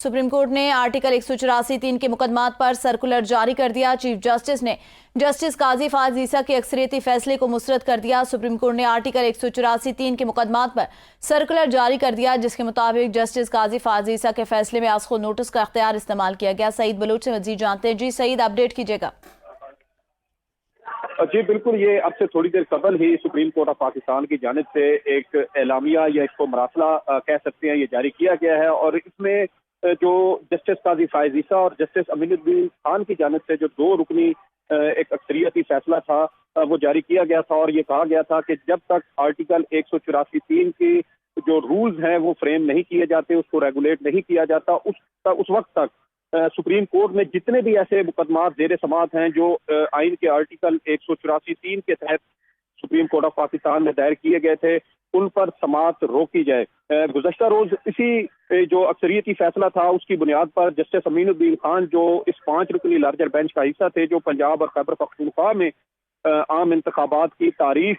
Supreme court ने article 184(3) के मुकदमात पर सर्कुलर जारी कर दिया। चीफ जस्टिस ने जस्टिस काजी फाज ईसा के अक्सरियती फैसले को मुस्तरद कर दिया। सुप्रीम कोर्ट ने आर्टिकल 184(3) के मुकदमात पर सर्कुलर जारी कर दिया, जिसके मुताबिक जस्टिस काजी फाज ईसा के फैसले में आज खुद नोटिस का इख्तियार इस्तेमाल किया गया। सईद बलूच से मजीद जानते हैं। जी सईद, अपडेट कीजिएगा। जी बिल्कुल, ये अब से थोड़ी देर कबल ही सुप्रीम कोर्ट ऑफ पाकिस्तान की जानिब से एक एलामिया या इसको मरासला कह सकते हैं, ये जारी किया गया है। और इसमें जो जस्टिस काजी फायज ईसा और जस्टिस अमीनुद्दीन खान की जानिब से जो दो रुकनी एक अक्सरियती फैसला था वो जारी किया गया था। और ये कहा गया था कि जब तक आर्टिकल 184(3) की जो रूल्स हैं वो फ्रेम नहीं किए जाते, उसको रेगुलेट नहीं किया जाता, उस वक्त तक सुप्रीम कोर्ट में जितने भी ऐसे मुकदमात ज़ेर समाअत हैं जो आइन के आर्टिकल 184(3) के तहत सुप्रीम कोर्ट ऑफ पाकिस्तान में दायर किए गए थे, उन पर समाअत रोकी जाए। गुज़श्ता रोज इसी जो अक्सरियती फैसला था उसकी बुनियाद पर जस्टिस अमीनुद्दीन खान, जो इस 5 रुकनी लार्जर बेंच का हिस्सा थे, जो पंजाब और खैबर पख्तूनख्वा में आम इंतखाबात की तारीख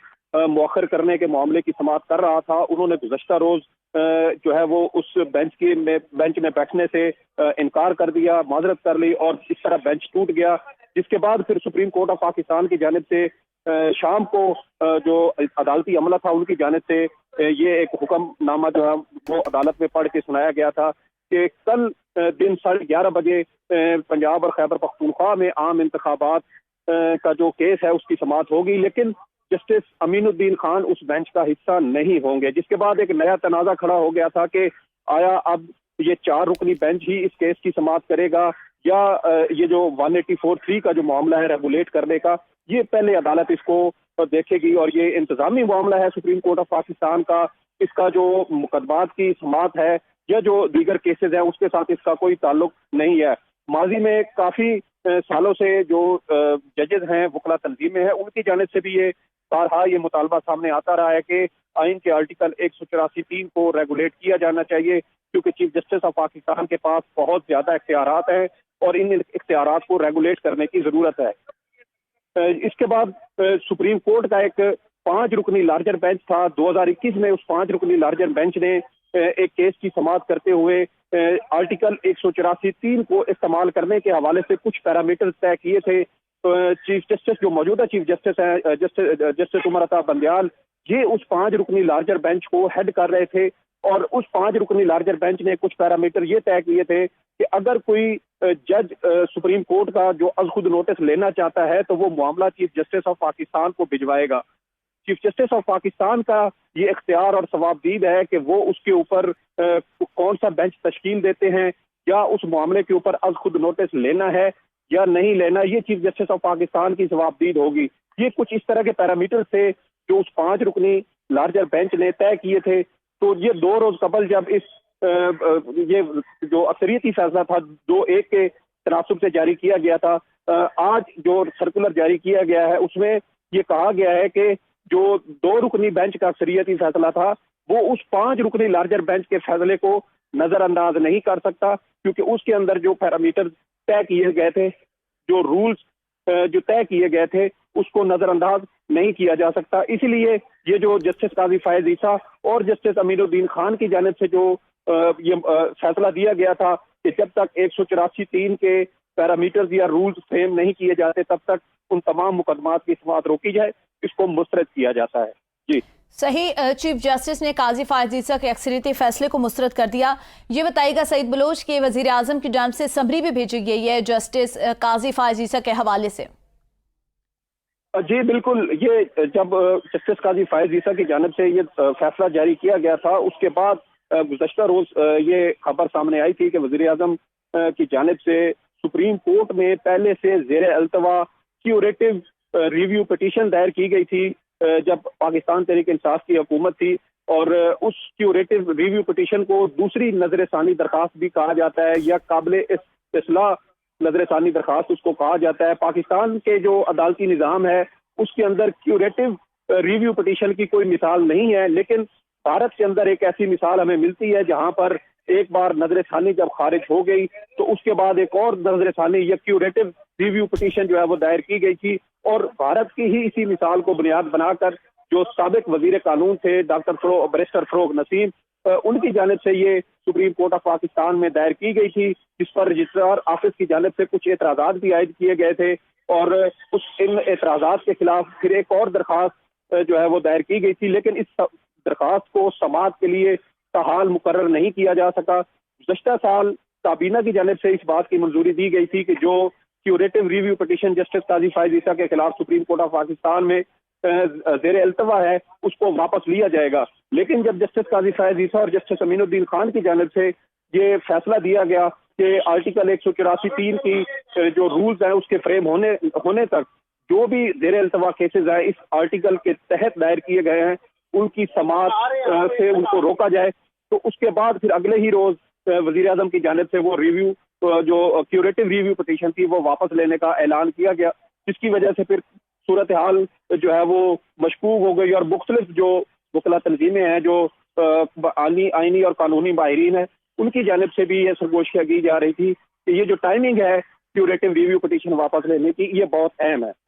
मौखर करने के मामले की समाअत कर रहा था, उन्होंने गुज़श्ता रोज जो है वो उस बेंच में बैठने से इनकार कर दिया, माजरत कर ली और इस तरह बेंच टूट गया। जिसके बाद फिर सुप्रीम कोर्ट ऑफ पाकिस्तान की जानिब से शाम को जो अदालती अमला था उनकी जानिब से ये एक हुक्मनामा जो है वो अदालत में पढ़ के सुनाया गया था कि कल दिन 11:30 बजे पंजाब और खैबर पख्तूनख्वा में आम इंतखाबात का जो केस है उसकी समाअत होगी, लेकिन जस्टिस अमीनुद्दीन खान उस बेंच का हिस्सा नहीं होंगे। जिसके बाद एक नया तनाज़ा खड़ा हो गया था कि आया अब ये 4 रुकनी बेंच ही इस केस की समाअत करेगा या ये जो 184(3) का जो मामला है रेगुलेट करने का, ये पहले अदालत इसको देखेगी। और ये इंतजामी मामला है सुप्रीम कोर्ट ऑफ पाकिस्तान का, इसका जो मुकदमात की समाअत है या जो दीगर केसेस हैं उसके साथ इसका कोई ताल्लुक नहीं है। माजी में काफ़ी सालों से जो जजेस हैं, वकला तंजीमें हैं, उनकी जानिब से भी ये बारहा ये मुतालबा सामने आता रहा है कि आइन के आर्टिकल 184(3) को रेगुलेट किया जाना चाहिए, क्योंकि चीफ जस्टिस ऑफ पाकिस्तान के पास बहुत ज़्यादा इख्तियारात हैं और इन इख्तियारात को रेगुलेट करने की ज़रूरत है। इसके बाद सुप्रीम कोर्ट का एक 5 रुकनी लार्जर बेंच था। 2021 में उस 5 रुकनी लार्जर बेंच ने एक केस की समाअत करते हुए आर्टिकल 184(3) को इस्तेमाल करने के हवाले से कुछ पैरामीटर्स तय किए थे। चीफ जस्टिस जो मौजूदा चीफ जस्टिस हैं जस्टिस उमर अता बंदयाल, ये उस 5 रुकनी लार्जर बेंच को हेड कर रहे थे। और उस 5 रुकनी लार्जर बेंच ने कुछ पैरामीटर ये तय किए थे कि अगर कोई जज सुप्रीम कोर्ट का जो अज खुद नोटिस लेना चाहता है तो वो मामला चीफ जस्टिस ऑफ पाकिस्तान को भिजवाएगा। चीफ जस्टिस ऑफ पाकिस्तान का ये इख्तियार और सवाबदीद है कि वो उसके ऊपर कौन सा बेंच तश्कील देते हैं या उस मामले के ऊपर अज खुद नोटिस लेना है या नहीं लेना, ये चीफ जस्टिस ऑफ पाकिस्तान की सवाबदीद होगी। ये कुछ इस तरह के पैरामीटर थे जो उस 5 रुकनी लार्जर बेंच ने तय किए थे। तो ये 2 रोज कबल जब इस ये जो अक्सरियती फैसला था 2-1 के तनासुब से जारी किया गया था, आज जो सर्कुलर जारी किया गया है उसमें ये कहा गया है कि जो 2 रुकनी बेंच का अक्सरियती फैसला था वो उस 5 रुकनी लार्जर बेंच के फैसले को नजरअंदाज नहीं कर सकता, क्योंकि उसके अंदर जो पैरामीटर तय किए गए थे, जो रूल्स जो तय किए गए थे, उसको नजरअंदाज नहीं किया जा सकता। इसीलिए ये जो जस्टिस काजी फायज ईसा और जस्टिस अमीनुद्दीन खान की जानिब से जो ये फैसला दिया गया था कि जब तक 184(3) के पैरामीटर्स या रूल्स फ्रेम नहीं किए जाते तब तक उन तमाम मुकदमात की समाअत रोकी जाए, इसको मुस्तरद किया जाता है। जी सही, चीफ जस्टिस ने काजी फायज ईसा के अक्सरियती फैसले को मुस्तरद कर दिया। ये बताइएगा सईद बलोच के वजीर आजम की जानिब से समरी भी भेजी गई है जस्टिस काजी फायज ईसा के हवाले से। जी बिल्कुल, ये जब जस्टिस काजी फायज ईसा की जानिब से ये फैसला जारी किया गया था उसके बाद गुज़श्ता रोज ये खबर सामने आई थी कि वजीर आजम की जानिब से सुप्रीम कोर्ट में पहले से ज़ेर अल्तवा क्यूरेटिव रिव्यू पिटीशन दायर की गई थी जब पाकिस्तान तहरीक इंसाफ की हुकूमत थी। और उस क्यूरेटिव रिव्यू पिटीशन को दूसरी नजर सानी दरखास्त भी कहा जाता है या काबिल इस्लाह नजर सानी दरखास्त उसको कहा जाता है। पाकिस्तान के जो अदालती निज़ाम है उसके अंदर क्यूरेटिव रिव्यू पिटीशन की कोई मिसाल नहीं है, लेकिन भारत के अंदर एक ऐसी मिसाल हमें मिलती है जहां पर एक बार नजर सानी जब खारिज हो गई तो उसके बाद एक और नजर सानी या क्यूरेटिव रिव्यू पिटीशन जो है वो दायर की गई थी। और भारत की ही इसी मिसाल को बुनियाद बनाकर जो साबिक वजीर कानून थे बैरिस्टर फरोग नसीम, उनकी जानिब से ये सुप्रीम कोर्ट ऑफ पाकिस्तान में दायर की गई थी, जिस पर रजिस्ट्रार ऑफिस की जानिब से कुछ एतराज़ात भी आयद किए गए थे और इन एतराज़ात के खिलाफ फिर एक और दरख्वास्त जो है वो दायर की गई थी, लेकिन इस दरख्वास्त को समाअत के लिए ताहाल मुकर्रर नहीं किया जा सका। गुज़श्ता साल काबीना की जानिब से इस बात की मंजूरी दी गई थी कि जो क्यूरेटिव रिव्यू पिटीशन जस्टिस काजी फायज ईसा के खिलाफ सुप्रीम कोर्ट ऑफ पाकिस्तान में ज़ेर अल्तवा है उसको वापस लिया जाएगा, लेकिन जब जस्टिस काजी फायज ईसा और जस्टिस अमीनुद्दीन खान की जानिब से ये फैसला दिया गया कि आर्टिकल 184(3) की जो रूल्स हैं उसके फ्रेम होने तक जो भी ज़ेर अल्तवा केसेज हैं इस आर्टिकल के तहत दायर किए गए हैं उनकी समाअत से उनको रोका जाए, तो उसके बाद फिर अगले ही रोज वजीर आजम की जानिब से वो रिव्यू जो क्यूरेटिव रिव्यू पिटीशन थी वो वापस लेने का ऐलान किया गया, जिसकी वजह से फिर सूरत हाल जो है वो मशकूक हो गई और मुख्तलिफ जो वकला तंजीमें हैं जो आईनी और कानूनी माहिरीन हैं उनकी जानिब से भी ये सरगोशियाँ की जा रही थी कि ये जो टाइमिंग है क्यूरेटिव रिव्यू पिटीशन वापस लेने की ये बहुत अहम है।